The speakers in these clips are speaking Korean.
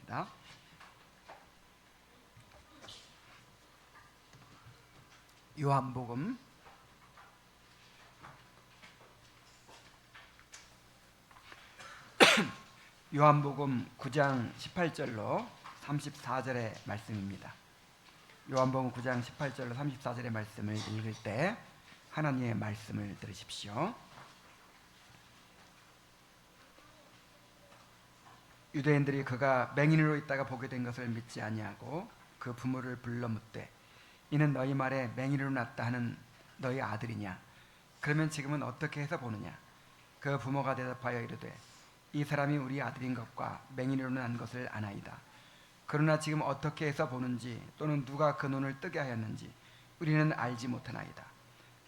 하겠습니다. 요한복음 9장 18절로 34절의 말씀입니다. 요한복음 9장 18절로 34절의 말씀을 읽을 때 하나님의 말씀을 들으십시오. 유대인들이 그가 맹인으로 있다가 보게 된 것을 믿지 아니하고 그 부모를 불러 묻되 이는 너희 말에 맹인으로 났다 하는 너희 아들이냐? 그러면 지금은 어떻게 해서 보느냐? 그 부모가 대답하여 이르되 이 사람이 우리 아들인 것과 맹인으로 난 것을 아나이다. 그러나 지금 어떻게 해서 보는지 또는 누가 그 눈을 뜨게 하였는지 우리는 알지 못하나이다.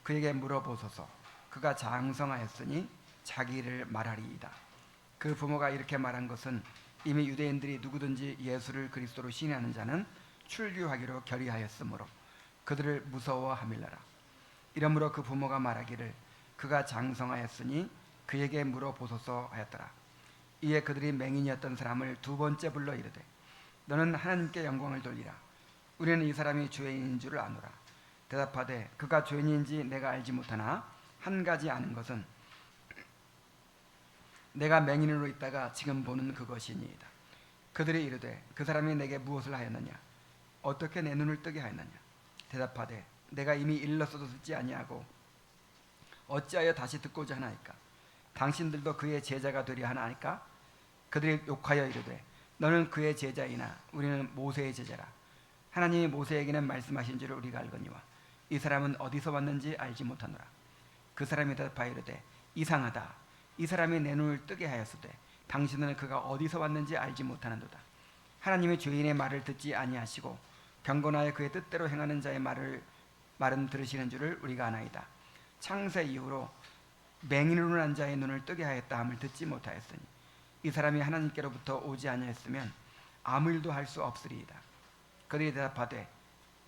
그에게 물어보소서. 그가 장성하였으니 자기 일을 말하리이다. 그 부모가 이렇게 말한 것은 이미 유대인들이 누구든지 예수를 그리스도로 시인하는 자는 출교하기로 결의하였으므로 그들을 무서워함일라라. 이러므로 그 부모가 말하기를 그가 장성하였으니 그에게 물어보소서 하였더라. 이에 그들이 맹인이었던 사람을 두 번째 불러 이르되 너는 하나님께 영광을 돌리라. 우리는 이 사람이 죄인인 줄을 아노라. 대답하되 그가 죄인인지 내가 알지 못하나 한 가지 아는 것은 내가 맹인으로 있다가 지금 보는 그것이니이다. 그들이 이르되 그 사람이 내게 무엇을 하였느냐? 어떻게 내 눈을 뜨게 하였느냐? 대답하되 내가 이미 일렀어도 듣지 아니하고 어찌하여 다시 듣고자 하나이까? 당신들도 그의 제자가 되려 하나이까? 그들이 욕하여 이르되 너는 그의 제자이나 우리는 모세의 제자라. 하나님이 모세에게는 말씀하신 줄을 우리가 알거니와 이 사람은 어디서 왔는지 알지 못하노라. 그 사람이 대답하여 이르되 이상하다. 이 사람이 내 눈을 뜨게 하였으되 당신은 그가 어디서 왔는지 알지 못하는도다. 하나님이 죄인의 말을 듣지 아니하시고 경건하여 그의 뜻대로 행하는 자의 말은 들으시는 줄을 우리가 아나이다. 창세 이후로 맹인으로 난 자의 눈을 뜨게 하였다 함을 듣지 못하였으니 이 사람이 하나님께로부터 오지 아니하였으면 아무 일도 할 수 없으리이다. 그들이 대답하되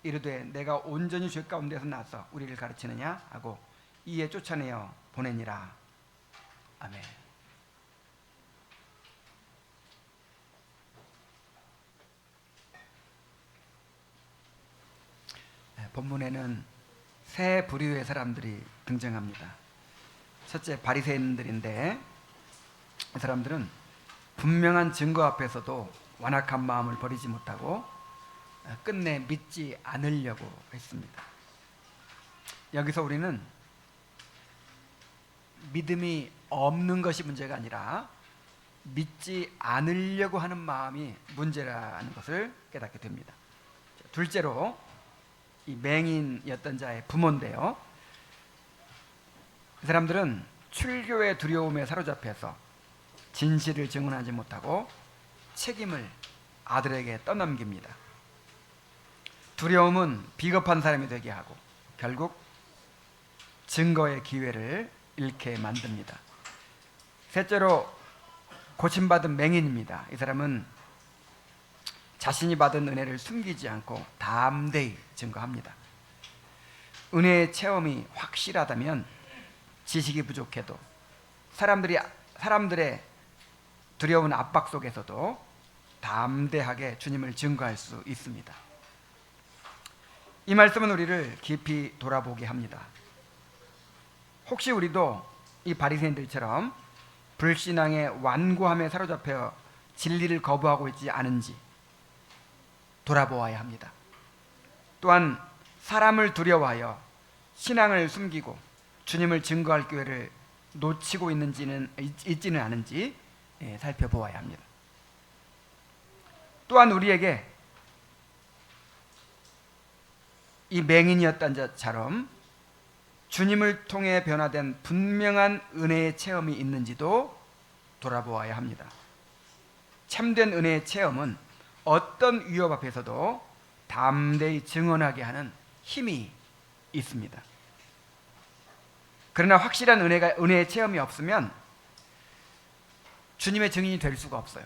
이르되 내가 온전히 죄 가운데서 나서 우리를 가르치느냐 하고 이에 쫓아내어 보내니라. 아멘. 본문에는 세 부류의 사람들이 등장합니다. 첫째 바리새인들인데 이 사람들은 분명한 증거 앞에서도 완악한 마음을 버리지 못하고 끝내 믿지 않으려고 했습니다. 여기서 우리는 믿음이 없는 것이 문제가 아니라 믿지 않으려고 하는 마음이 문제라는 것을 깨닫게 됩니다. 둘째로 이 맹인이었던 자의 부모인데요. 이 사람들은 출교의 두려움에 사로잡혀서 진실을 증언하지 못하고 책임을 아들에게 떠넘깁니다. 두려움은 비겁한 사람이 되게 하고 결국 증거의 기회를 잃게 만듭니다. 셋째로 고침받은 맹인입니다. 이 사람은 자신이 받은 은혜를 숨기지 않고 담대히 증거합니다. 은혜의 체험이 확실하다면 지식이 부족해도 사람들의 두려운 압박 속에서도 담대하게 주님을 증거할 수 있습니다. 이 말씀은 우리를 깊이 돌아보게 합니다. 혹시 우리도 이 바리새인들처럼 불신앙의 완고함에 사로잡혀 진리를 거부하고 있지 않은지 돌아보아야 합니다. 또한 사람을 두려워하여 신앙을 숨기고 주님을 증거할 기회를 놓치고 있지는 않은지 살펴보아야 합니다. 또한 우리에게 이 맹인이었던 자처럼 주님을 통해 변화된 분명한 은혜의 체험이 있는지도 돌아보아야 합니다. 참된 은혜의 체험은 어떤 위협 앞에서도 담대히 증언하게 하는 힘이 있습니다. 그러나 확실한 은혜의 체험이 없으면 주님의 증인이 될 수가 없어요.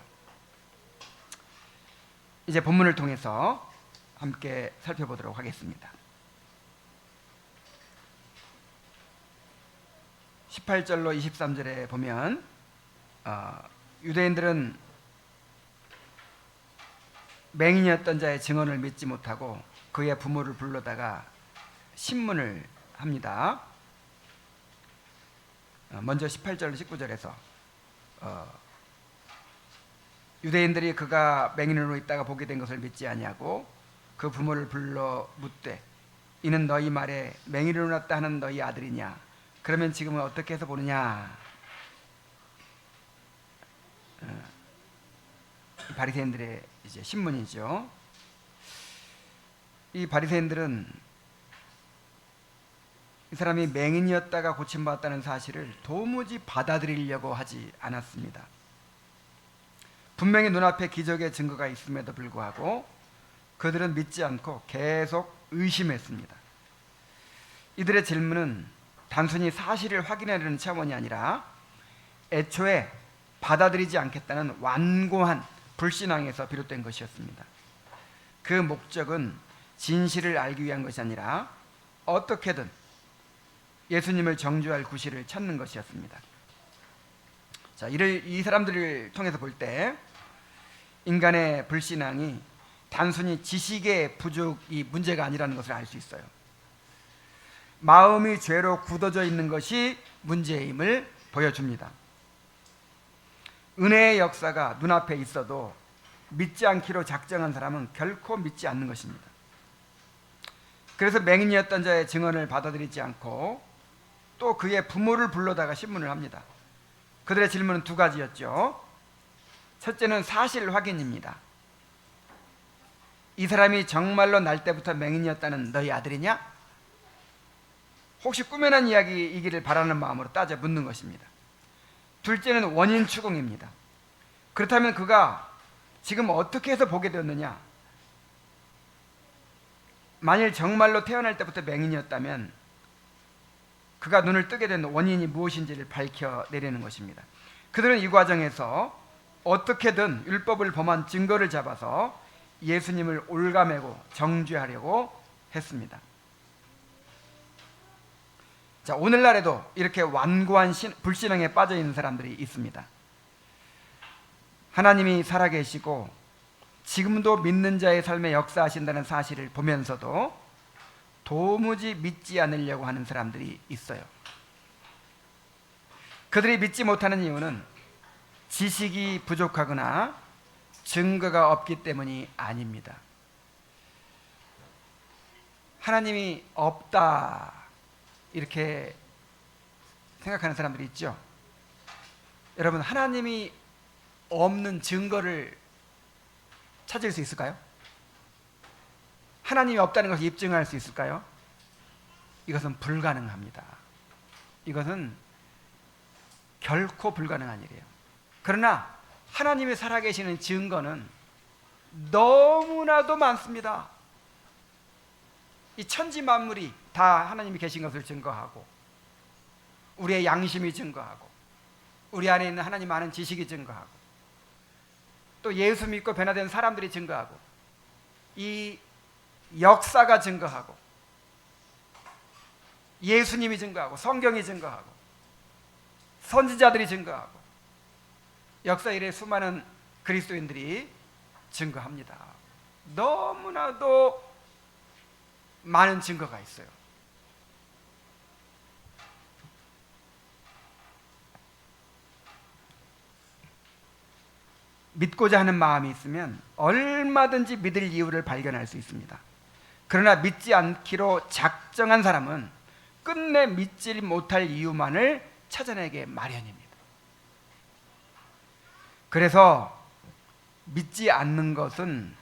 이제 본문을 통해서 함께 살펴보도록 하겠습니다. 18절로 23절에 보면 유대인들은 맹인이었던 자의 증언을 믿지 못하고 그의 부모를 불러다가 신문을 합니다. 먼저 18절 19절에서 유대인들이 그가 맹인으로 있다가 보게 된 것을 믿지 아니하고 그 부모를 불러 묻되 이는 너희 말에 맹인으로 났다 하는 너희 아들이냐? 그러면 지금은 어떻게 해서 보느냐? 바리새인들의 이제 신문이죠. 이 바리새인들은 이 사람이 맹인이었다가 고침받았다는 사실을 도무지 받아들이려고 하지 않았습니다. 분명히 눈앞에 기적의 증거가 있음에도 불구하고 그들은 믿지 않고 계속 의심했습니다. 이들의 질문은 단순히 사실을 확인하려는 차원이 아니라 애초에 받아들이지 않겠다는 완고한 불신앙에서 비롯된 것이었습니다. 그 목적은 진실을 알기 위한 것이 아니라 어떻게든 예수님을 정죄할 구실을 찾는 것이었습니다. 자, 이 사람들을 통해서 볼 때 인간의 불신앙이 단순히 지식의 부족이 문제가 아니라는 것을 알 수 있어요. 마음이 죄로 굳어져 있는 것이 문제임을 보여줍니다. 은혜의 역사가 눈앞에 있어도 믿지 않기로 작정한 사람은 결코 믿지 않는 것입니다. 그래서 맹인이었던 자의 증언을 받아들이지 않고 또 그의 부모를 불러다가 신문을 합니다. 그들의 질문은 두 가지였죠. 첫째는 사실 확인입니다. 이 사람이 정말로 날 때부터 맹인이었다는 너희 아들이냐? 혹시 꾸며낸 이야기이기를 바라는 마음으로 따져 묻는 것입니다. 둘째는 원인 추궁입니다. 그렇다면 그가 지금 어떻게 해서 보게 되었느냐? 만일 정말로 태어날 때부터 맹인이었다면 그가 눈을 뜨게 된 원인이 무엇인지를 밝혀내려는 것입니다. 그들은 이 과정에서 어떻게든 율법을 범한 증거를 잡아서 예수님을 올가매고 정죄하려고 했습니다. 자, 오늘날에도 이렇게 완고한 불신앙에 빠져 있는 사람들이 있습니다. 하나님이 살아계시고 지금도 믿는 자의 삶에 역사하신다는 사실을 보면서도 도무지 믿지 않으려고 하는 사람들이 있어요. 그들이 믿지 못하는 이유는 지식이 부족하거나 증거가 없기 때문이 아닙니다. 하나님이 없다 이렇게 생각하는 사람들이 있죠. 여러분, 하나님이 없는 증거를 찾을 수 있을까요? 하나님이 없다는 것을 입증할 수 있을까요? 이것은 불가능합니다. 이것은 결코 불가능한 일이에요. 그러나 하나님이 살아계시는 증거는 너무나도 많습니다. 이 천지 만물이 다 하나님이 계신 것을 증거하고 우리의 양심이 증거하고 우리 안에 있는 하나님 아는 지식이 증거하고 또 예수 믿고 변화된 사람들이 증거하고 이 역사가 증거하고 예수님이 증거하고 성경이 증거하고 선지자들이 증거하고 역사 이래 수많은 그리스도인들이 증거합니다. 너무나도 많은 증거가 있어요. 믿고자 하는 마음이 있으면 얼마든지 믿을 이유를 발견할 수 있습니다. 그러나 믿지 않기로 작정한 사람은 끝내 믿지 못할 이유만을 찾아내게 마련입니다. 그래서 믿지 않는 것은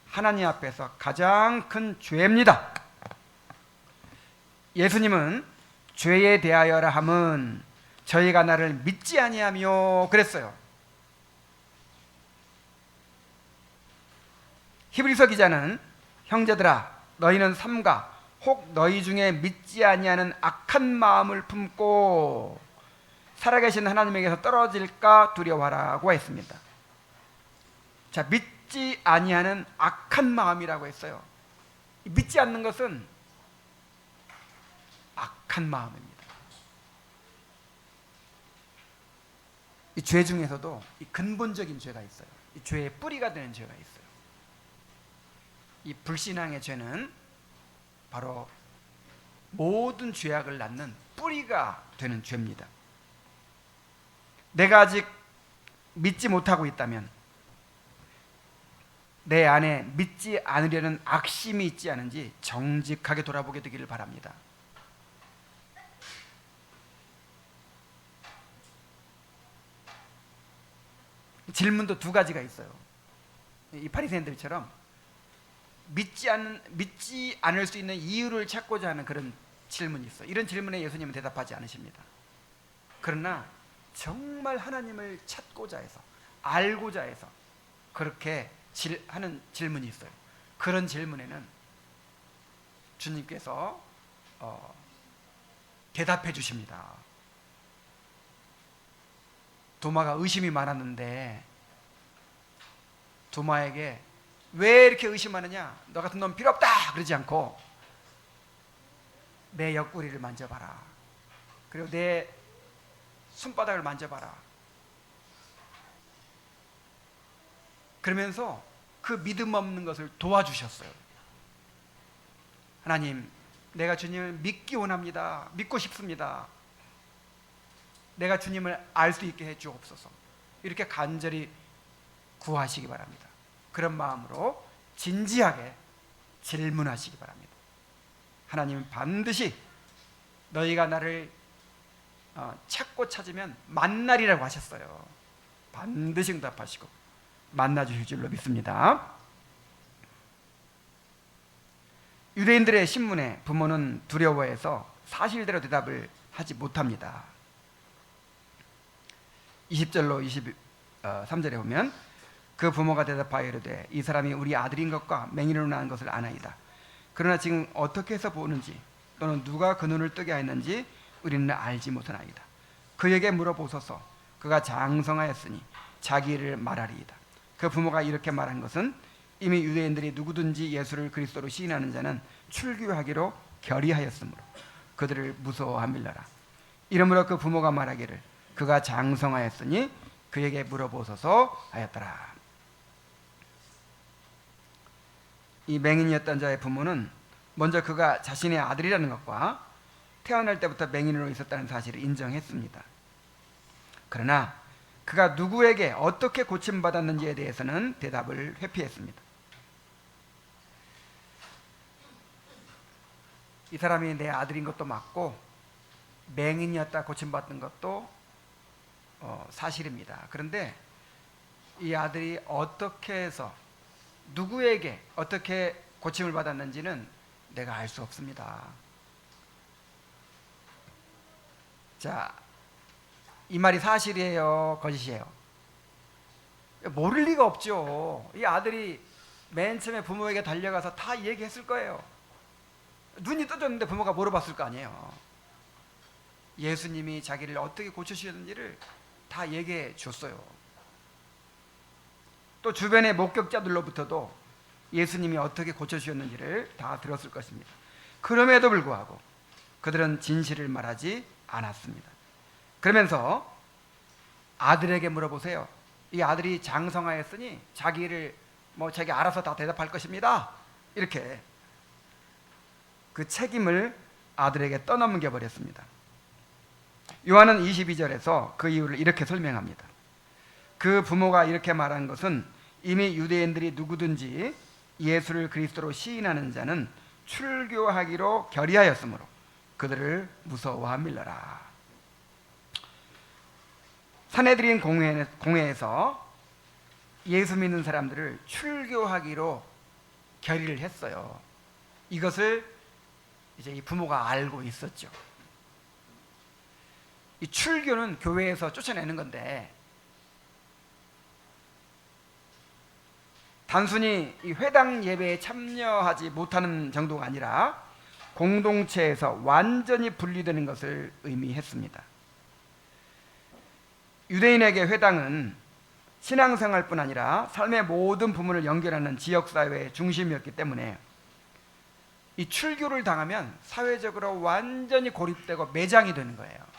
하나님 앞에서 가장 큰 죄입니다. 예수님은 죄에 대하여라 함은 저희가 나를 믿지 아니하며 그랬어요. 히브리서 기자는 형제들아 너희는 삼가 혹 너희 중에 믿지 아니하는 악한 마음을 품고 살아계신 하나님에게서 떨어질까 두려워하라고 했습니다. 자, 믿지 아니하는 악한 마음이라고 했어요. 믿지 않는 것은 악한 마음입니다. 이 죄 중에서도 이 근본적인 죄가 있어요. 이 죄의 뿌리가 되는 죄가 있어요. 이 불신앙의 죄는 바로 모든 죄악을 낳는 뿌리가 되는 죄입니다. 내가 아직 믿지 못하고 있다면, 내 안에 믿지 않으려는 악심이 있지 않은지 정직하게 돌아보게 되기를 바랍니다. 질문도 두 가지가 있어요. 이 바리새인들처럼 믿지 않을 수 있는 이유를 찾고자 하는 그런 질문이 있어요. 이런 질문에 예수님은 대답하지 않으십니다. 그러나 정말 하나님을 찾고자 해서, 알고자 해서 그렇게 하는 질문이 있어요. 그런 질문에는 주님께서 대답해 주십니다. 도마가 의심이 많았는데 도마에게 왜 이렇게 의심하느냐, 너 같은 놈 필요 없다 그러지 않고 내 옆구리를 만져봐라, 그리고 내 손바닥을 만져봐라, 그러면서 그 믿음 없는 것을 도와주셨어요. 하나님, 내가 주님을 믿기 원합니다. 믿고 싶습니다. 내가 주님을 알 수 있게 해 주옵소서. 이렇게 간절히 구하시기 바랍니다. 그런 마음으로 진지하게 질문하시기 바랍니다. 하나님은 반드시 너희가 나를 찾고 찾으면 만나리라고 하셨어요. 반드시 응답하시고 만나 주실 줄로 믿습니다. 유대인들의 신문에 부모는 두려워해서 사실대로 대답을 하지 못합니다. 20절로 23절에 보면 그 부모가 대답하여 이르되 이 사람이 우리 아들인 것과 맹인으로 낳은 것을 아나이다. 그러나 지금 어떻게 해서 보는지 또는 누가 그 눈을 뜨게 하였는지 우리는 알지 못하나이다. 그에게 물어보소서. 그가 장성하였으니 자기 일을 말하리이다. 그 부모가 이렇게 말한 것은 이미 유대인들이 누구든지 예수를 그리스도로 시인하는 자는 출교하기로 결의하였으므로 그들을 무서워함일러라. 이러므로 그 부모가 말하기를 그가 장성하였으니 그에게 물어보소서 하였더라. 이 맹인이었던 자의 부모는 먼저 그가 자신의 아들이라는 것과 태어날 때부터 맹인으로 있었다는 사실을 인정했습니다. 그러나 그가 누구에게 어떻게 고침받았는지에 대해서는 대답을 회피했습니다. 이 사람이 내 아들인 것도 맞고 맹인이었다 고침받은 것도 사실입니다. 그런데 이 아들이 어떻게 해서 누구에게 어떻게 고침을 받았는지는 내가 알 수 없습니다. 자, 이 말이 사실이에요, 거짓이에요? 모를 리가 없죠. 이 아들이 맨 처음에 부모에게 달려가서 다 얘기했을 거예요. 눈이 떠졌는데 부모가 물어봤을 거 아니에요. 예수님이 자기를 어떻게 고쳐주셨는지를 다 얘기해 줬어요. 또 주변의 목격자들로부터도 예수님이 어떻게 고쳐주셨는지를 다 들었을 것입니다. 그럼에도 불구하고 그들은 진실을 말하지 않았습니다. 그러면서 아들에게 물어보세요. 이 아들이 장성하였으니 자기를 자기 알아서 다 대답할 것입니다. 이렇게 그 책임을 아들에게 떠넘겨 버렸습니다. 요한은 22절에서 그 이유를 이렇게 설명합니다. 그 부모가 이렇게 말한 것은 이미 유대인들이 누구든지 예수를 그리스도로 시인하는 자는 출교하기로 결의하였으므로 그들을 무서워함일러라. 산헤드린 공회에서 예수 믿는 사람들을 출교하기로 결의를 했어요. 이것을 이제 이 부모가 알고 있었죠. 이 출교는 교회에서 쫓아내는 건데 단순히 이 회당 예배에 참여하지 못하는 정도가 아니라 공동체에서 완전히 분리되는 것을 의미했습니다. 유대인에게 회당은 신앙생활뿐 아니라 삶의 모든 부분을 연결하는 지역사회의 중심이었기 때문에 이 출교를 당하면 사회적으로 완전히 고립되고 매장이 되는 거예요.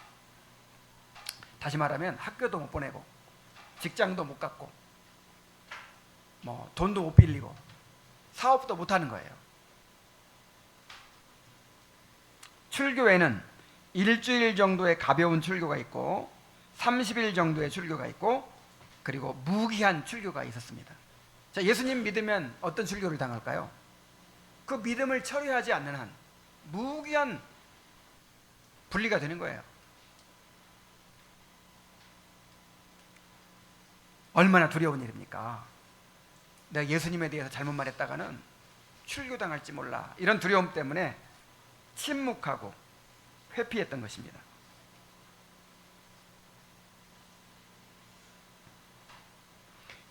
다시 말하면 학교도 못 보내고 직장도 못 갖고 돈도 못 빌리고 사업도 못하는 거예요. 출교에는 일주일 정도의 가벼운 출교가 있고 30일 정도의 출교가 있고 그리고 무기한 출교가 있었습니다. 자, 예수님 믿으면 어떤 출교를 당할까요? 그 믿음을 처리하지 않는 한 무기한 분리가 되는 거예요. 얼마나 두려운 일입니까? 내가 예수님에 대해서 잘못 말했다가는 출교당할지 몰라. 이런 두려움 때문에 침묵하고 회피했던 것입니다.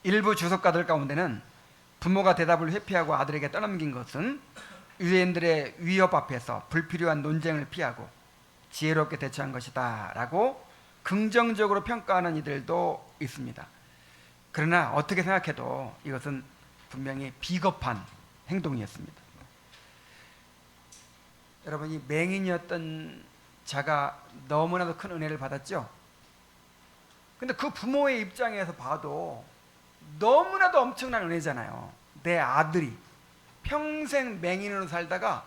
일부 주석가들 가운데는 부모가 대답을 회피하고 아들에게 떠넘긴 것은 유대인들의 위협 앞에서 불필요한 논쟁을 피하고 지혜롭게 대처한 것이다 라고 긍정적으로 평가하는 이들도 있습니다. 그러나 어떻게 생각해도 이것은 분명히 비겁한 행동이었습니다. 여러분, 이 맹인이었던 자가 너무나도 큰 은혜를 받았죠. 근데 그 부모의 입장에서 봐도 너무나도 엄청난 은혜잖아요. 내 아들이 평생 맹인으로 살다가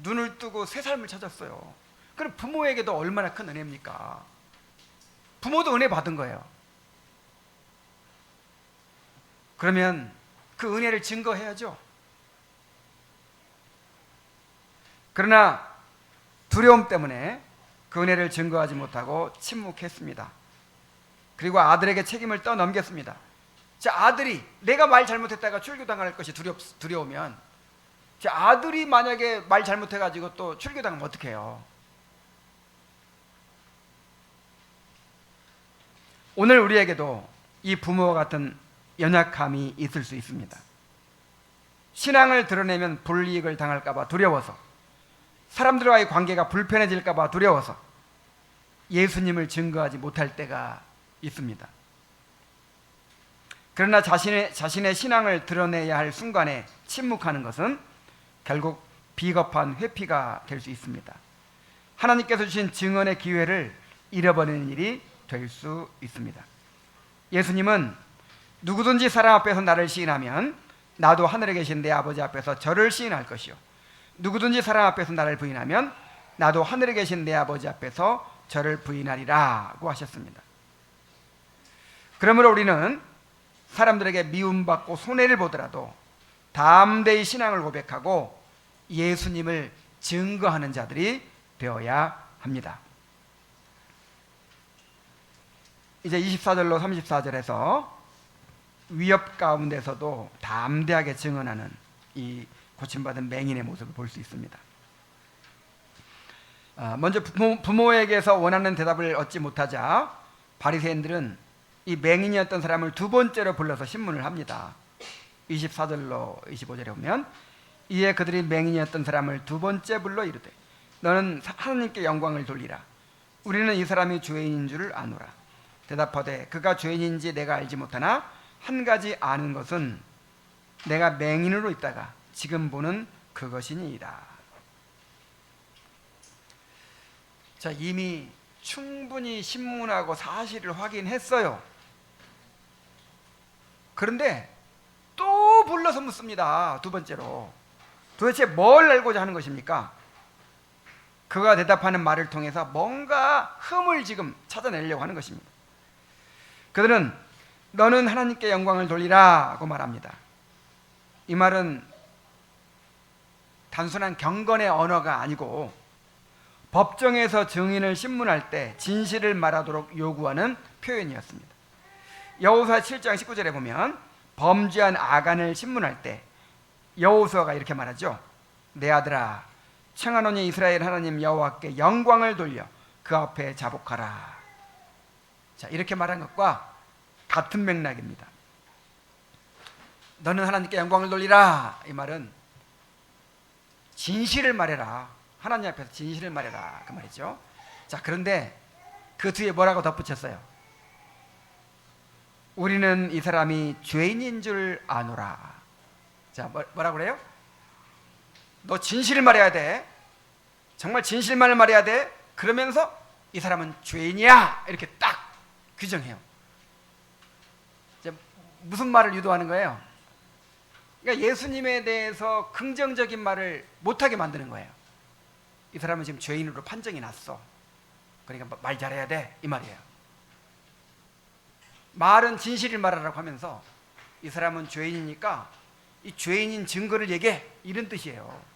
눈을 뜨고 새 삶을 찾았어요. 그럼 부모에게도 얼마나 큰 은혜입니까? 부모도 은혜 받은 거예요. 그러면 그 은혜를 증거해야죠. 그러나 두려움 때문에 그 은혜를 증거하지 못하고 침묵했습니다. 그리고 아들에게 책임을 떠넘겼습니다. 자, 아들이 내가 말 잘못했다가 출교당할 것이 두려우면 자, 아들이 만약에 말 잘못해가지고 또 출교당하면 어떡해요? 오늘 우리에게도 이 부모와 같은 연약함이 있을 수 있습니다. 신앙을 드러내면 불이익을 당할까봐 두려워서, 사람들과의 관계가 불편해질까봐 두려워서 예수님을 증거하지 못할 때가 있습니다. 그러나 자신의 신앙을 드러내야 할 순간에 침묵하는 것은 결국 비겁한 회피가 될 수 있습니다. 하나님께서 주신 증언의 기회를 잃어버리는 일이 될 수 있습니다. 예수님은 누구든지 사람 앞에서 나를 시인하면 나도 하늘에 계신 내 아버지 앞에서 저를 시인할 것이요, 누구든지 사람 앞에서 나를 부인하면 나도 하늘에 계신 내 아버지 앞에서 저를 부인하리라고 하셨습니다. 그러므로 우리는 사람들에게 미움받고 손해를 보더라도 담대히 신앙을 고백하고 예수님을 증거하는 자들이 되어야 합니다. 이제 24절로 34절에서 위협 가운데서도 담대하게 증언하는 이 고침받은 맹인의 모습을 볼 수 있습니다. 먼저 부모에게서 원하는 대답을 얻지 못하자 바리새인들은 이 맹인이었던 사람을 두 번째로 불러서 신문을 합니다. 24절로 25절에 보면 이에 그들이 맹인이었던 사람을 두 번째 불러 이르되 너는 하나님께 영광을 돌리라. 우리는 이 사람이 죄인인 줄을 아노라. 대답하되 그가 죄인인지 내가 알지 못하나 한 가지 아는 것은 내가 맹인으로 있다가 지금 보는 그것이니이다. 자, 이미 충분히 신문하고 사실을 확인했어요. 그런데 또 불러서 묻습니다. 두 번째로. 도대체 뭘 알고자 하는 것입니까? 그가 대답하는 말을 통해서 뭔가 흠을 지금 찾아내려고 하는 것입니다. 그들은 너는 하나님께 영광을 돌리라고 말합니다. 이 말은 단순한 경건의 언어가 아니고 법정에서 증인을 신문할 때 진실을 말하도록 요구하는 표현이었습니다. 여호수아 7장 19절에 보면 범죄한 아간을 신문할 때 여호수아가 이렇게 말하죠. 내 아들아, 청하노니 이스라엘 하나님 여호와께 영광을 돌려 그 앞에 자복하라. 자, 이렇게 말한 것과 같은 맥락입니다. 너는 하나님께 영광을 돌리라. 이 말은 진실을 말해라. 하나님 앞에서 진실을 말해라. 그 말이죠. 자, 그런데 그 뒤에 뭐라고 덧붙였어요? 우리는 이 사람이 죄인인 줄 아노라. 자, 뭐라고 그래요? 너 진실을 말해야 돼. 정말 진실만을 말해야 돼. 그러면서 이 사람은 죄인이야. 이렇게 딱 규정해요. 이제 무슨 말을 유도하는 거예요? 그러니까 예수님에 대해서 긍정적인 말을 못하게 만드는 거예요. 이 사람은 지금 죄인으로 판정이 났어. 그러니까 말 잘해야 돼, 이 말이에요. 말은 진실을 말하라고 하면서 이 사람은 죄인이니까 이 죄인인 증거를 얘기해, 이런 뜻이에요.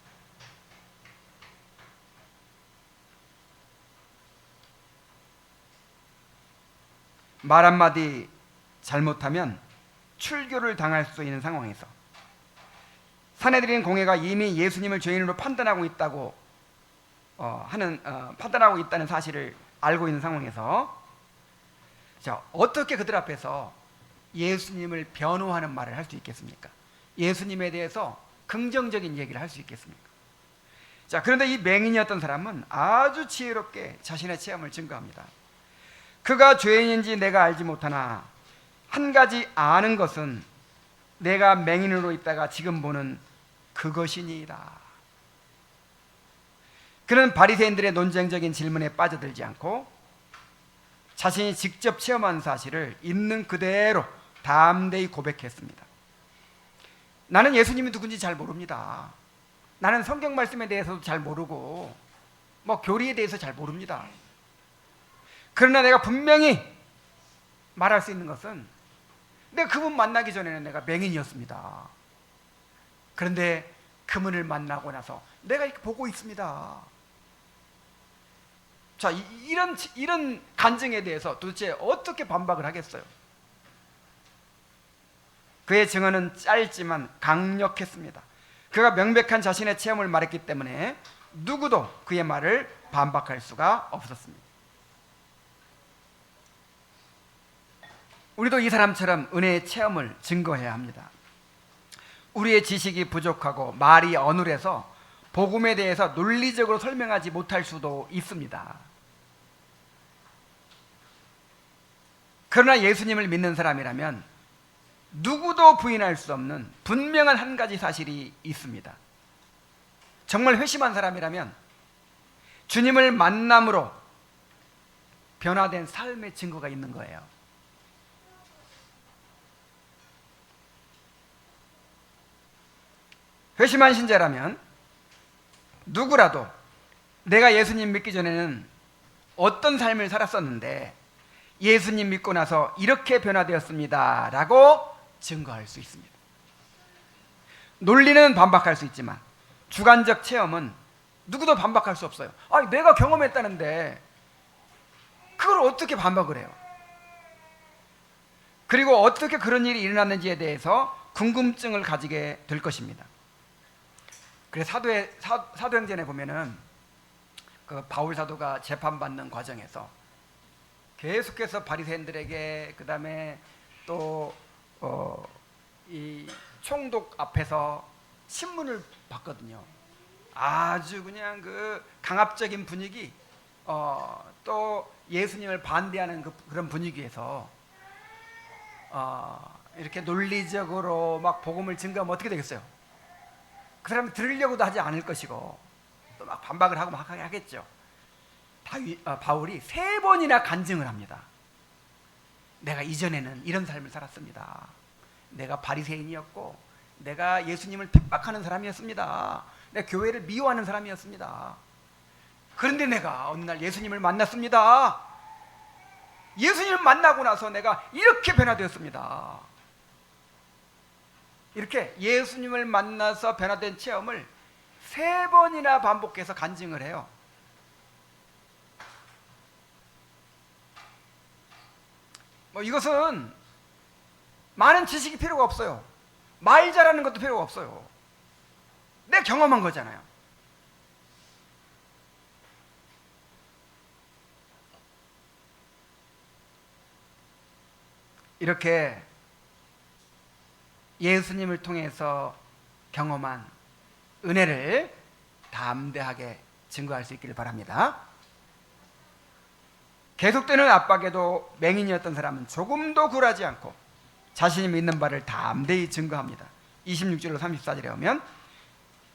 말 한마디 잘못하면 출교를 당할 수 있는 상황에서 사내들인 공회가 이미 예수님을 죄인으로 판단하고 있다고 판단하고 있다는 사실을 알고 있는 상황에서, 자, 어떻게 그들 앞에서 예수님을 변호하는 말을 할 수 있겠습니까? 예수님에 대해서 긍정적인 얘기를 할 수 있겠습니까? 자, 그런데 이 맹인이었던 사람은 아주 지혜롭게 자신의 체험을 증거합니다. 그가 죄인인지 내가 알지 못하나 한 가지 아는 것은 내가 맹인으로 있다가 지금 보는 그것이니이다. 그는 바리새인들의 논쟁적인 질문에 빠져들지 않고 자신이 직접 체험한 사실을 있는 그대로 담대히 고백했습니다. 나는 예수님이 누군지 잘 모릅니다. 나는 성경 말씀에 대해서도 잘 모르고 교리에 대해서 잘 모릅니다. 그러나 내가 분명히 말할 수 있는 것은 내가 그분 만나기 전에는 내가 맹인이었습니다. 그런데 그분을 만나고 나서 내가 이렇게 보고 있습니다. 자, 이런 간증에 대해서 도대체 어떻게 반박을 하겠어요? 그의 증언은 짧지만 강력했습니다. 그가 명백한 자신의 체험을 말했기 때문에 누구도 그의 말을 반박할 수가 없었습니다. 우리도 이 사람처럼 은혜의 체험을 증거해야 합니다. 우리의 지식이 부족하고 말이 어눌해서 복음에 대해서 논리적으로 설명하지 못할 수도 있습니다. 그러나 예수님을 믿는 사람이라면 누구도 부인할 수 없는 분명한 한 가지 사실이 있습니다. 정말 회심한 사람이라면 주님을 만남으로 변화된 삶의 증거가 있는 거예요. 회심한 신자라면 누구라도 내가 예수님 믿기 전에는 어떤 삶을 살았었는데 예수님 믿고 나서 이렇게 변화되었습니다 라고 증거할 수 있습니다. 논리는 반박할 수 있지만 주관적 체험은 누구도 반박할 수 없어요. 아니, 내가 경험했다는데 그걸 어떻게 반박을 해요? 그리고 어떻게 그런 일이 일어났는지에 대해서 궁금증을 가지게 될 것입니다. 그래서 사도행전에 보면은 그 바울 사도가 재판받는 과정에서 계속해서 바리새인들에게, 그 다음에 또 이 총독 앞에서 신문을 받거든요. 아주 그냥 그 강압적인 분위기, 또 예수님을 반대하는 그런 분위기에서 이렇게 논리적으로 막 복음을 증거하면 어떻게 되겠어요? 그 사람이 들으려고도 하지 않을 것이고 또 막 반박을 하고 막 하겠죠. 바울이 3번이나 간증을 합니다. 내가 이전에는 이런 삶을 살았습니다. 내가 바리새인이었고 내가 예수님을 핍박하는 사람이었습니다. 내가 교회를 미워하는 사람이었습니다. 그런데 내가 어느 날 예수님을 만났습니다. 예수님을 만나고 나서 내가 이렇게 변화되었습니다. 이렇게 예수님을 만나서 변화된 체험을 3번이나 반복해서 간증을 해요. 이것은 많은 지식이 필요가 없어요. 말 잘하는 것도 필요가 없어요. 내가 경험한 거잖아요. 이렇게 예수님을 통해서 경험한 은혜를 담대하게 증거할 수 있기를 바랍니다. 계속되는 압박에도 맹인이었던 사람은 조금도 굴하지 않고 자신이 믿는 바를 담대히 증거합니다. 26절로 34절에 오면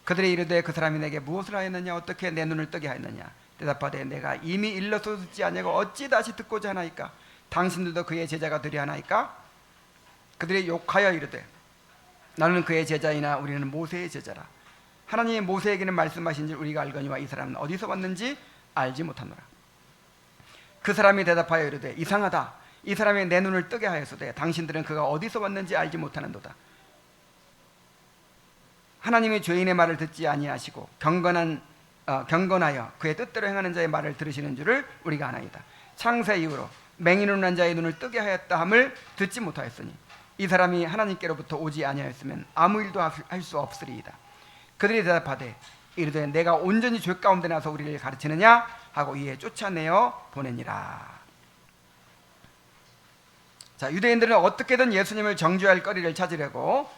그들이 이르되 그 사람이 내게 무엇을 하였느냐, 어떻게 내 눈을 뜨게 하였느냐, 대답하되 내가 이미 일러서 듣지 아니하고 어찌 다시 듣고자 하나이까, 당신들도 그의 제자가 되려 하나이까. 그들이 욕하여 이르되 너는 그의 제자이나 우리는 모세의 제자라. 하나님이 모세에게는 말씀하신 줄 우리가 알거니와 이 사람은 어디서 왔는지 알지 못하노라. 그 사람이 대답하여 이르되 이상하다. 이 사람이 내 눈을 뜨게 하였으되 당신들은 그가 어디서 왔는지 알지 못하는도다. 하나님이 죄인의 말을 듣지 아니하시고 경건하여 그의 뜻대로 행하는 자의 말을 들으시는 줄을 우리가 아나이다. 창세 이후로 맹인으로 난 자의 눈을 뜨게 하였다 함을 듣지 못하였으니 이 사람이 하나님께로부터 오지 아니하였으면 아무 일도 할 수 없으리이다. 그들이 대답하되 이르되 내가 온전히 죄 가운데 나서 우리를 가르치느냐 하고 이에 쫓아내어 보내니라. 자, 유대인들은 어떻게든 예수님을 정죄할 거리를 찾으려고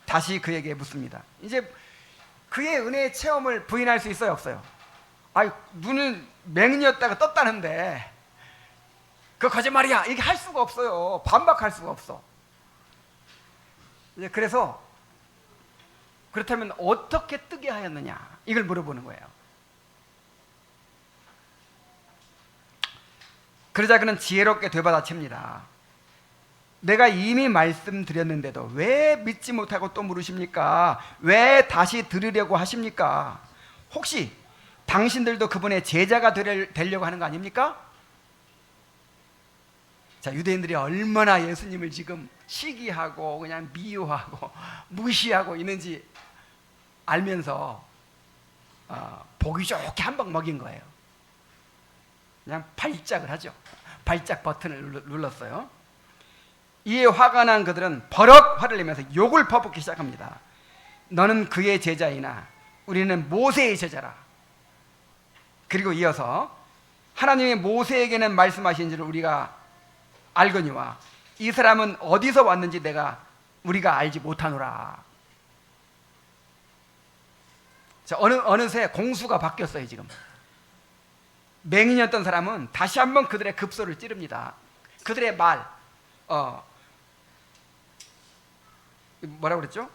다시 그에게 묻습니다. 이제 그의 은혜의 체험을 부인할 수 있어요, 없어요? 아이, 눈은 맹인이었다가 떴다는데 그거 거짓말이야, 이게 할 수가 없어요. 반박할 수가 없어. 이제 그래서 그렇다면 어떻게 뜨게 하였느냐, 이걸 물어보는 거예요. 그러자 그는 지혜롭게 되받아칩니다. 내가 이미 말씀드렸는데도 왜 믿지 못하고 또 물으십니까? 왜 다시 들으려고 하십니까? 혹시 당신들도 그분의 제자가 되려고 하는 거 아닙니까? 자, 유대인들이 얼마나 예수님을 지금 시기하고 그냥 미워하고 무시하고 있는지 알면서 보기 좋게 한 방 먹인 거예요. 그냥 발작을 하죠. 발작 버튼을 눌렀어요. 이에 화가 난 그들은 버럭 화를 내면서 욕을 퍼붓기 시작합니다. 너는 그의 제자이나 우리는 모세의 제자라. 그리고 이어서 하나님이 모세에게는 말씀하신 줄을 우리가 알거니와 이 사람은 어디서 왔는지 우리가 알지 못하노라. 자, 어느새 공수가 바뀌었어요. 지금 맹인이었던 사람은 다시 한번 그들의 급소를 찌릅니다. 그들의 말, 뭐라고 그랬죠?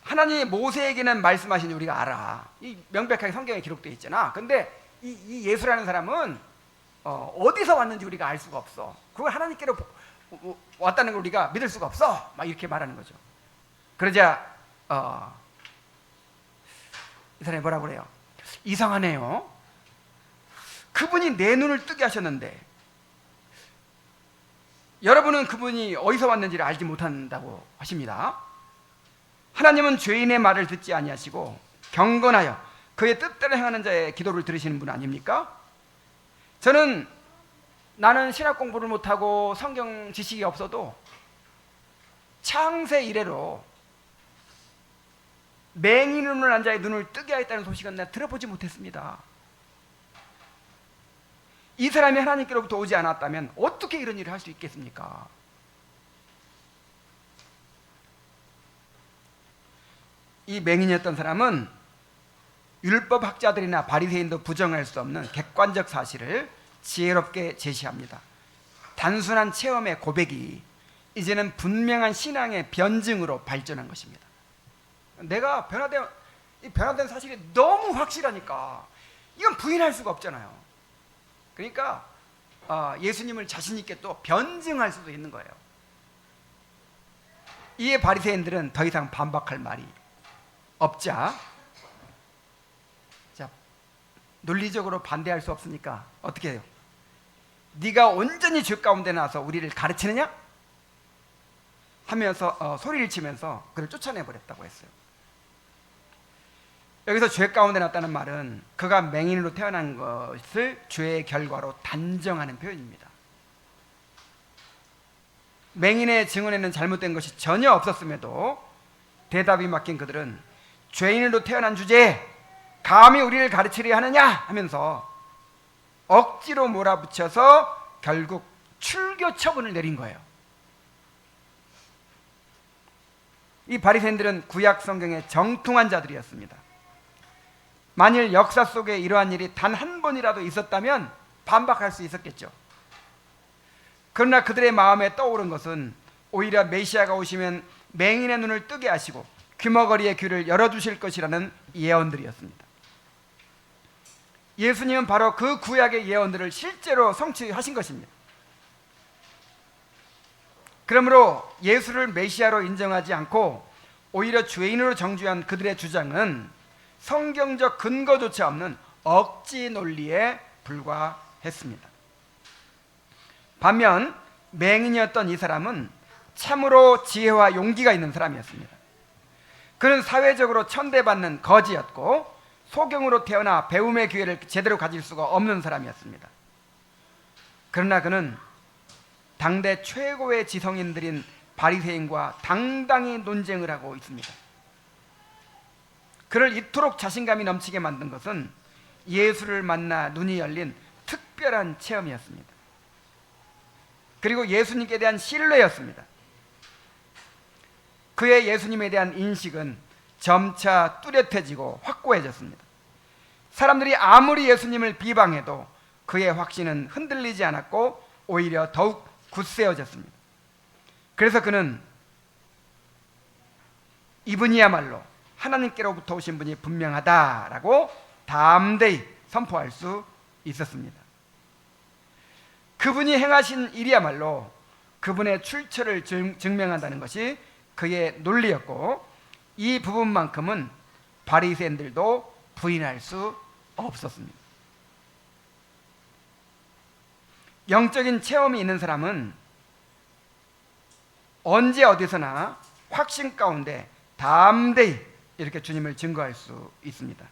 하나님이 모세에게는 말씀하신 줄 우리가 알아. 이 명백하게 성경에 기록되어 있잖아. 근데 이 예수라는 사람은 어디서 왔는지 우리가 알 수가 없어. 그걸 하나님께로 왔다는 걸 우리가 믿을 수가 없어. 막 이렇게 말하는 거죠. 그러자 이 사람이 뭐라고 그래요? 이상하네요. 그분이 내 눈을 뜨게 하셨는데 여러분은 그분이 어디서 왔는지를 알지 못한다고 하십니다. 하나님은 죄인의 말을 듣지 아니하시고 경건하여 그의 뜻대로 행하는 자의 기도를 들으시는 분 아닙니까? 나는 신학 공부를 못하고 성경 지식이 없어도 창세 이래로 맹인으로 난 자의 눈을 뜨게 하였다는 소식은 내가 들어보지 못했습니다. 이 사람이 하나님께로부터 오지 않았다면 어떻게 이런 일을 할 수 있겠습니까? 이 맹인이었던 사람은 율법학자들이나 바리새인도 부정할 수 없는 객관적 사실을 지혜롭게 제시합니다. 단순한 체험의 고백이 이제는 분명한 신앙의 변증으로 발전한 것입니다. 내가 변화된 사실이 너무 확실하니까 이건 부인할 수가 없잖아요. 그러니까 예수님을 자신 있게 또 변증할 수도 있는 거예요. 이에 바리새인들은 더 이상 반박할 말이 없자, 자, 논리적으로 반대할 수 없으니까 어떻게 해요? 네가 온전히 죄 가운데 나서 우리를 가르치느냐? 하면서 소리를 치면서 그를 쫓아내버렸다고 했어요. 여기서 죄 가운데 났다는 말은 그가 맹인으로 태어난 것을 죄의 결과로 단정하는 표현입니다. 맹인의 증언에는 잘못된 것이 전혀 없었음에도 대답이 맡긴 그들은 죄인으로 태어난 주제에 감히 우리를 가르치려 하느냐 하면서 억지로 몰아붙여서 결국 출교 처분을 내린 거예요. 이 바리새인들은 구약 성경의 정통한 자들이었습니다. 만일 역사 속에 이러한 일이 단 한 번이라도 있었다면 반박할 수 있었겠죠. 그러나 그들의 마음에 떠오른 것은 오히려 메시아가 오시면 맹인의 눈을 뜨게 하시고 귀머거리의 귀를 열어주실 것이라는 예언들이었습니다. 예수님은 바로 그 구약의 예언들을 실제로 성취하신 것입니다. 그러므로 예수를 메시아로 인정하지 않고 오히려 죄인으로 정죄한 그들의 주장은 성경적 근거조차 없는 억지 논리에 불과했습니다. 반면 맹인이었던 이 사람은 참으로 지혜와 용기가 있는 사람이었습니다. 그는 사회적으로 천대받는 거지였고 소경으로 태어나 배움의 기회를 제대로 가질 수가 없는 사람이었습니다. 그러나 그는 당대 최고의 지성인들인 바리새인과 당당히 논쟁을 하고 있습니다. 그를 이토록 자신감이 넘치게 만든 것은 예수를 만나 눈이 열린 특별한 체험이었습니다. 그리고 예수님께 대한 신뢰였습니다. 그의 예수님에 대한 인식은 점차 뚜렷해지고 확고해졌습니다. 사람들이 아무리 예수님을 비방해도 그의 확신은 흔들리지 않았고 오히려 더욱 굳세어졌습니다. 그래서 그는 이분이야말로 하나님께로부터 오신 분이 분명하다라고 담대히 선포할 수 있었습니다. 그분이 행하신 일이야말로 그분의 출처를 증명한다는 것이 그의 논리였고, 이 부분만큼은 바리새인들도 부인할 수 없었습니다. 영적인 체험이 있는 사람은 언제 어디서나 확신 가운데 담대히 이렇게 주님을 증거할 수 있습니다.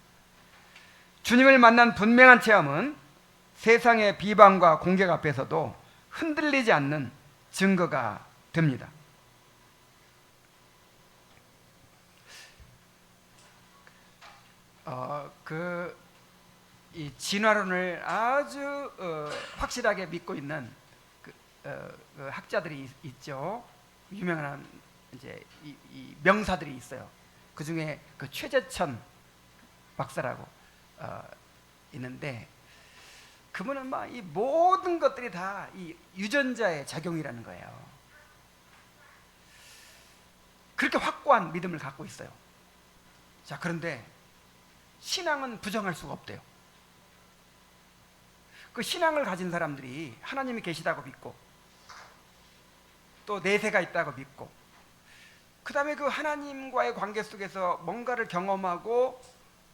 주님을 만난 분명한 체험은 세상의 비방과 공격 앞에서도 흔들리지 않는 증거가 됩니다. 이 진화론을 아주 확실하게 믿고 있는 그 학자들이 있죠. 유명한 이제 이 명사들이 있어요. 그 중에 그 최재천 박사라고 있는데, 그분은 막 이 모든 것들이 다 이 유전자의 작용이라는 거예요. 그렇게 확고한 믿음을 갖고 있어요. 자, 그런데 신앙은 부정할 수가 없대요. 그 신앙을 가진 사람들이 하나님이 계시다고 믿고 또 내세가 있다고 믿고, 그 다음에 그 하나님과의 관계 속에서 뭔가를 경험하고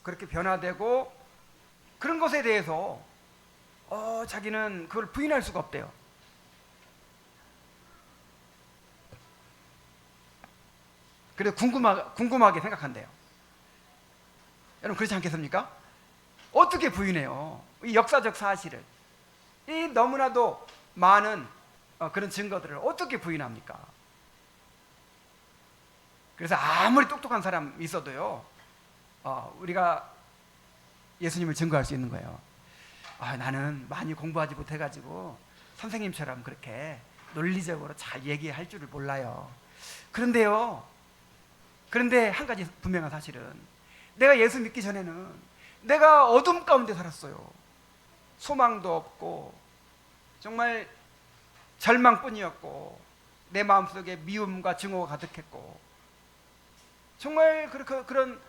그렇게 변화되고 그런 것에 대해서 자기는 그걸 부인할 수가 없대요. 그래서 궁금하게 생각한대요. 여러분 그렇지 않겠습니까? 어떻게 부인해요? 이 역사적 사실을, 이 너무나도 많은 그런 증거들을 어떻게 부인합니까? 그래서 아무리 똑똑한 사람 있어도요, 우리가 예수님을 증거할 수 있는 거예요. 나는 많이 공부하지 못해가지고 선생님처럼 그렇게 논리적으로 잘 얘기할 줄을 몰라요. 그런데 한 가지 분명한 사실은, 내가 예수 믿기 전에는 내가 어둠 가운데 살았어요. 소망도 없고 정말 절망뿐이었고 내 마음속에 미움과 증오가 가득했고 정말 그런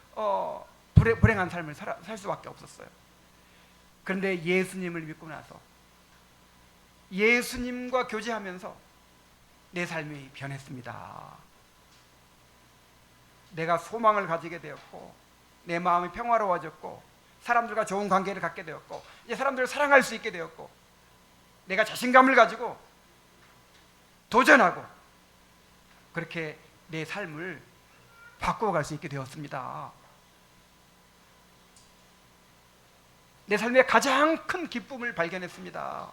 불행한 삶을 살 수밖에 없었어요. 그런데 예수님을 믿고 나서 예수님과 교제하면서 내 삶이 변했습니다. 내가 소망을 가지게 되었고 내 마음이 평화로워졌고 사람들과 좋은 관계를 갖게 되었고 이제 사람들을 사랑할 수 있게 되었고 내가 자신감을 가지고 도전하고 그렇게 내 삶을 바꿔갈 수 있게 되었습니다. 내 삶의 가장 큰 기쁨을 발견했습니다.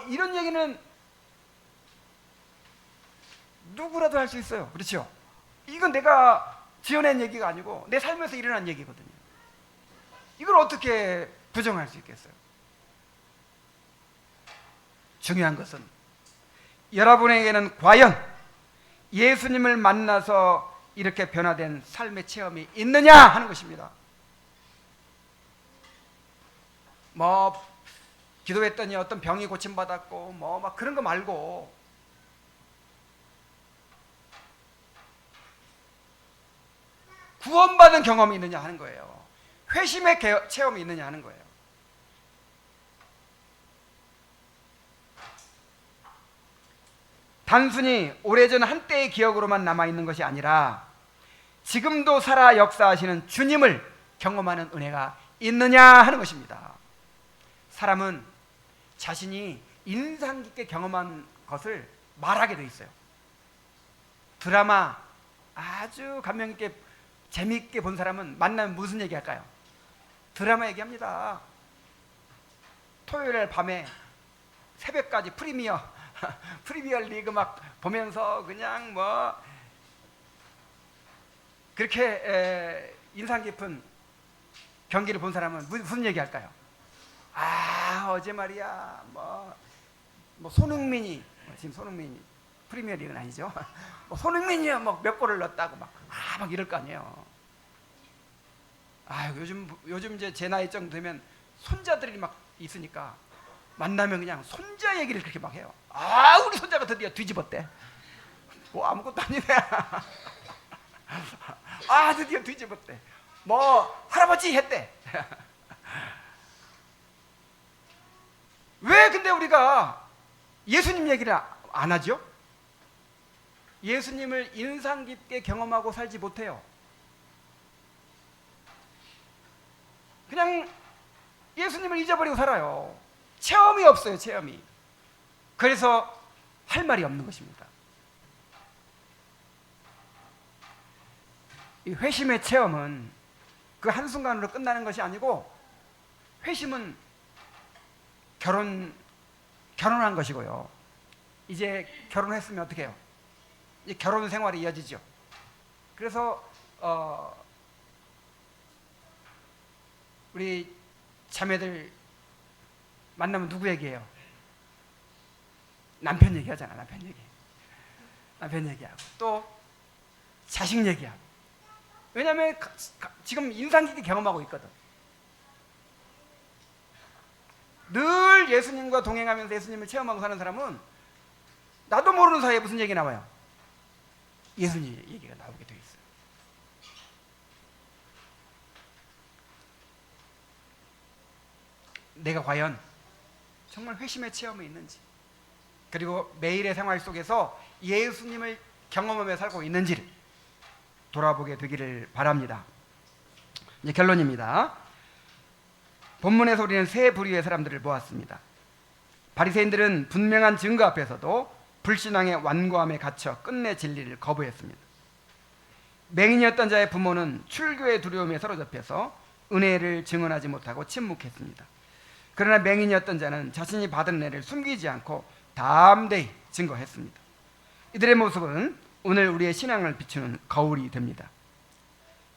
이런 얘기는 누구라도 할 수 있어요. 그렇죠? 이건 내가 지어낸 얘기가 아니고 내 삶에서 일어난 얘기거든요. 이걸 어떻게 부정할 수 있겠어요? 중요한 것은 여러분에게는 과연 예수님을 만나서 이렇게 변화된 삶의 체험이 있느냐 하는 것입니다. 기도했더니 어떤 병이 고침받았고 막 그런 거 말고 구원받은 경험이 있느냐 하는 거예요. 회심의 체험이 있느냐 하는 거예요. 단순히 오래전 한때의 기억으로만 남아있는 것이 아니라 지금도 살아 역사하시는 주님을 경험하는 은혜가 있느냐 하는 것입니다. 사람은 자신이 인상 깊게 경험한 것을 말하게 돼 있어요. 드라마 아주 감명 깊게 재미있게 본 사람은 만나면 무슨 얘기 할까요? 드라마 얘기합니다. 토요일 밤에 새벽까지 프리미어 리그 막 보면서 그냥 뭐 그렇게 인상 깊은 경기를 본 사람은 무슨 얘기 할까요? 아, 어제 말이야 뭐 손흥민이 지금 손흥민이 프리미어 리그는 아니죠. 뭐 손흥민이 뭐 몇 골을 넣었다고 막 이럴 거 아니에요. 아, 요즘 이제 제 나이 정도 되면 손자들이 막 있으니까 만나면 그냥 손자 얘기를 그렇게 막 해요. 아, 우리 손자가 드디어 뒤집었대. 뭐 아무것도 아니네. 아, 드디어 뒤집었대. 뭐 할아버지 했대. 왜 근데 우리가 예수님 얘기를 안 하죠? 예수님을 인상 깊게 경험하고 살지 못해요. 그냥 예수님을 잊어버리고 살아요. 체험이 없어요, 체험이. 그래서 할 말이 없는 것입니다. 이 회심의 체험은 그 한순간으로 끝나는 것이 아니고, 회심은 결혼한 것이고요. 이제 결혼했으면 어떻게 해요? 이제 결혼 생활이 이어지죠. 그래서 우리 자매들 만나면 누구 얘기해요? 남편 얘기하잖아. 남편 얘기하고 또 자식 얘기하고. 왜냐하면 지금 인상 깊게 경험하고 있거든. 늘 예수님과 동행하면서 예수님을 체험하고 사는 사람은 나도 모르는 사이에 무슨 얘기 나와요? 예수님 얘기가 나오게 돼 있어요. 내가 과연 정말 회심의 체험이 있는지, 그리고 매일의 생활 속에서 예수님을 경험하며 살고 있는지를 돌아보게 되기를 바랍니다. 이제 결론입니다. 본문에서 우리는 세 부류의 사람들을 보았습니다. 바리새인들은 분명한 증거 앞에서도 불신앙의 완고함에 갇혀 끝내 진리를 거부했습니다. 맹인이었던 자의 부모는 출교의 두려움에 사로잡혀서 은혜를 증언하지 못하고 침묵했습니다. 그러나 맹인이었던 자는 자신이 받은 은혜를 숨기지 않고 담대히 증거했습니다. 이들의 모습은 오늘 우리의 신앙을 비추는 거울이 됩니다.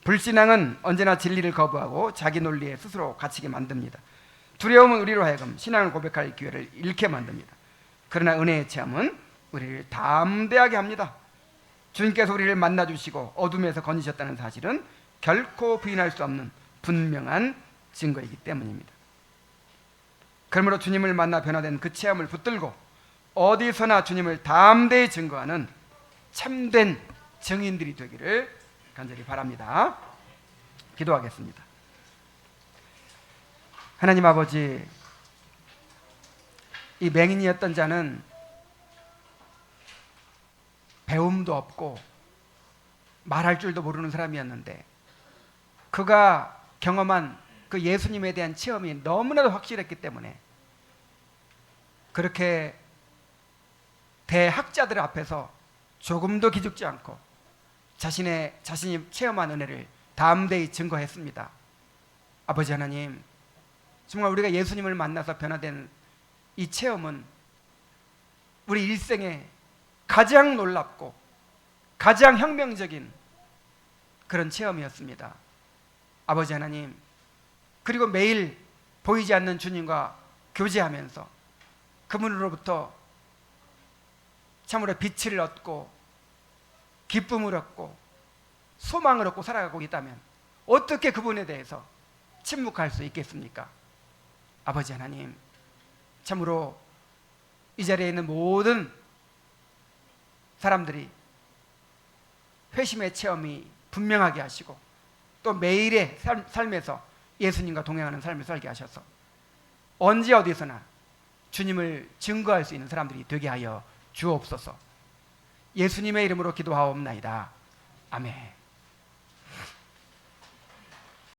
불신앙은 언제나 진리를 거부하고 자기 논리에 스스로 갇히게 만듭니다. 두려움은 우리로 하여금 신앙을 고백할 기회를 잃게 만듭니다. 그러나 은혜의 체험은 우리를 담대하게 합니다. 주님께서 우리를 만나주시고 어둠에서 건지셨다는 사실은 결코 부인할 수 없는 분명한 증거이기 때문입니다. 그러므로 주님을 만나 변화된 그 체험을 붙들고 어디서나 주님을 담대히 증거하는 참된 증인들이 되기를 간절히 바랍니다. 기도하겠습니다. 하나님 아버지, 이 맹인이었던 자는 배움도 없고 말할 줄도 모르는 사람이었는데, 그가 경험한 그 예수님에 대한 체험이 너무나도 확실했기 때문에 그렇게 대학자들 앞에서 조금도 기죽지 않고 자신이 체험한 은혜를 담대히 증거했습니다. 아버지 하나님, 정말 우리가 예수님을 만나서 변화된 이 체험은 우리 일생에 가장 놀랍고 가장 혁명적인 그런 체험이었습니다. 아버지 하나님, 그리고 매일 보이지 않는 주님과 교제하면서 그분으로부터 참으로 빛을 얻고 기쁨을 얻고 소망을 얻고 살아가고 있다면 어떻게 그분에 대해서 침묵할 수 있겠습니까? 아버지 하나님, 참으로 이 자리에 있는 모든 사람들이 회심의 체험이 분명하게 하시고 또 매일의 삶에서 예수님과 동행하는 삶을 살게 하셔서 언제 어디서나 주님을 증거할 수 있는 사람들이 되게 하여 주옵소서. 예수님의 이름으로 기도하옵나이다. 아멘.